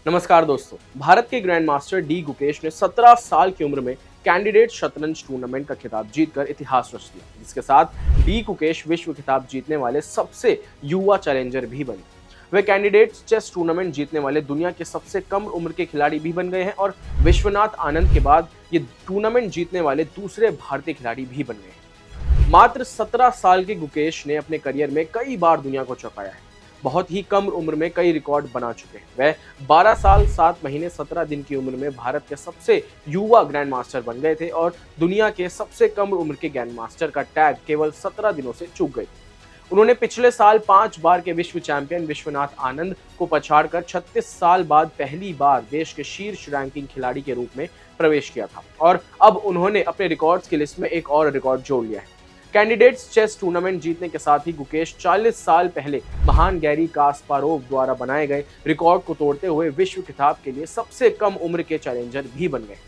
नमस्कार दोस्तों। भारत के ग्रैंड मास्टर डी गुकेश ने 17 साल की उम्र में कैंडिडेट शतरंज टूर्नामेंट का खिताब जीतकर इतिहास रच दिया, जिसके साथ डी गुकेश विश्व खिताब जीतने वाले सबसे युवा चैलेंजर भी बने। वे कैंडिडेट चेस टूर्नामेंट जीतने वाले दुनिया के सबसे कम उम्र के खिलाड़ी भी बन गए हैं और विश्वनाथ आनंद के बाद ये टूर्नामेंट जीतने वाले दूसरे भारतीय खिलाड़ी भी बन गए हैं। मात्र 17 साल के गुकेश ने अपने करियर में कई बार दुनिया को चौंकाया है। बहुत ही कम उम्र में कई रिकॉर्ड बना चुके हैं। वह 12 साल 7 महीने 17 दिन की उम्र में भारत के सबसे युवा ग्रैंड मास्टर बन गए थे और दुनिया के सबसे कम उम्र के ग्रैंड मास्टर का टैग केवल 17 दिनों से चूक गई। उन्होंने पिछले साल 5 बार के विश्व चैंपियन विश्वनाथ आनंद को पछाड़कर 36 साल बाद पहली बार देश के शीर्ष रैंकिंग खिलाड़ी के रूप में प्रवेश किया था और अब उन्होंने अपने रिकॉर्ड्स की लिस्ट में एक और रिकॉर्ड जोड़ लिया है। कैंडिडेट्स चेस टूर्नामेंट जीतने के साथ ही गुकेश 40 साल पहले महान गैरी कास्पारोव द्वारा बनाए गए रिकॉर्ड को तोड़ते हुए विश्व खिताब के लिए सबसे कम उम्र के चैलेंजर भी बन गए।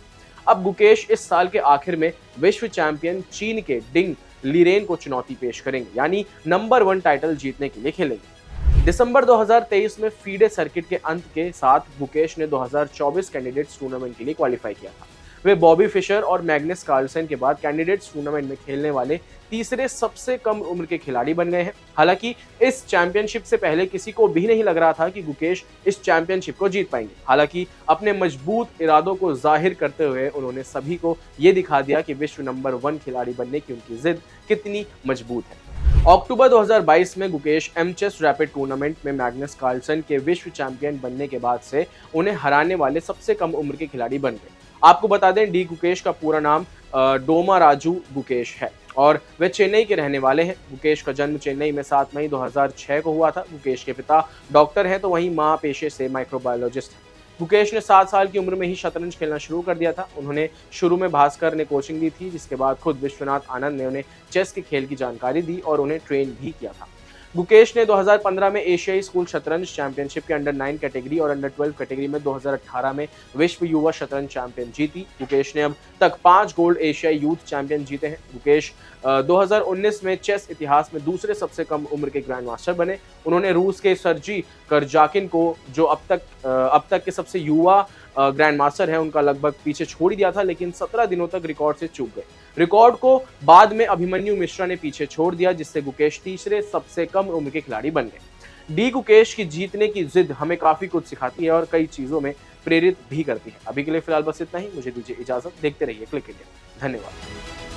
अब गुकेश इस साल के आखिर में विश्व चैंपियन चीन के डिंग लीरेन को चुनौती पेश करेंगे, यानी नंबर 1 टाइटल जीतने के लिए खेलेंगे। दिसंबर 2023 में फीडे सर्किट के अंत के साथ गुकेश ने 2024 कैंडिडेट्स टूर्नामेंट के लिए क्वालिफाई किया था। वे बॉबी फिशर और मैग्नस कार्लसन के बाद कैंडिडेट्स टूर्नामेंट में खेलने वाले तीसरे सबसे कम उम्र के खिलाड़ी बन गए हैं। हालांकि इस चैंपियनशिप से पहले किसी को भी नहीं लग रहा था कि गुकेश इस चैंपियनशिप को जीत पाएंगे। हालांकि अपने मजबूत इरादों को जाहिर करते हुए उन्होंने सभी को ये दिखा दिया कि विश्व नंबर 1 खिलाड़ी बनने की उनकी जिद कितनी मजबूत है। अक्टूबर 2022 में गुकेश चेस रैपिड टूर्नामेंट में मैग्नस कार्लसन के विश्व चैंपियन बनने के बाद से उन्हें हराने वाले सबसे कम उम्र के खिलाड़ी बन गए। आपको बता दें, डी गुकेश का पूरा नाम डोमा राजू गुकेश है और वे चेन्नई के रहने वाले हैं। गुकेश का जन्म चेन्नई में 7 मई 2006 को हुआ था। गुकेश के पिता डॉक्टर हैं तो वहीं मां पेशे से माइक्रोबायोलॉजिस्ट हैं। गुकेश ने 7 साल की उम्र में ही शतरंज खेलना शुरू कर दिया था। उन्होंने शुरू में भास्कर ने कोचिंग दी थी, जिसके बाद खुद विश्वनाथ आनंद ने उन्हें चेस के खेल की जानकारी दी और उन्हें ट्रेन भी किया था। गुकेश ने 2015 में एशियाई स्कूल शतरंज चैंपियनशिप के अंडर 9 कैटेगरी और अंडर 12 कैटेगरी में 2018 में विश्व युवा शतरंज चैंपियन जीती। गुकेश ने अब तक 5 गोल्ड एशियाई यूथ चैंपियन जीते हैं। गुकेश 2019 में चेस इतिहास में दूसरे सबसे कम उम्र के ग्रैंड मास्टर बने। उन्होंने रूस के सर्जी करजाकिन को, जो अब तक के सबसे युवा ग्रैंड मास्टर है, उनका लगभग पीछे छोड़ ही दिया था, लेकिन 17 दिनों तक रिकॉर्ड से चूक गए। रिकॉर्ड को बाद में अभिमन्यु मिश्रा ने पीछे छोड़ दिया, जिससे गुकेश तीसरे सबसे कम उम्र के खिलाड़ी बन गए। डी गुकेश की जीतने की जिद हमें काफी कुछ सिखाती है और कई चीजों में प्रेरित भी करती है। अभी के लिए फिलहाल बस इतना ही। मुझे दीजिए इजाजत। देखते रहिए क्लिक इंडिया। धन्यवाद।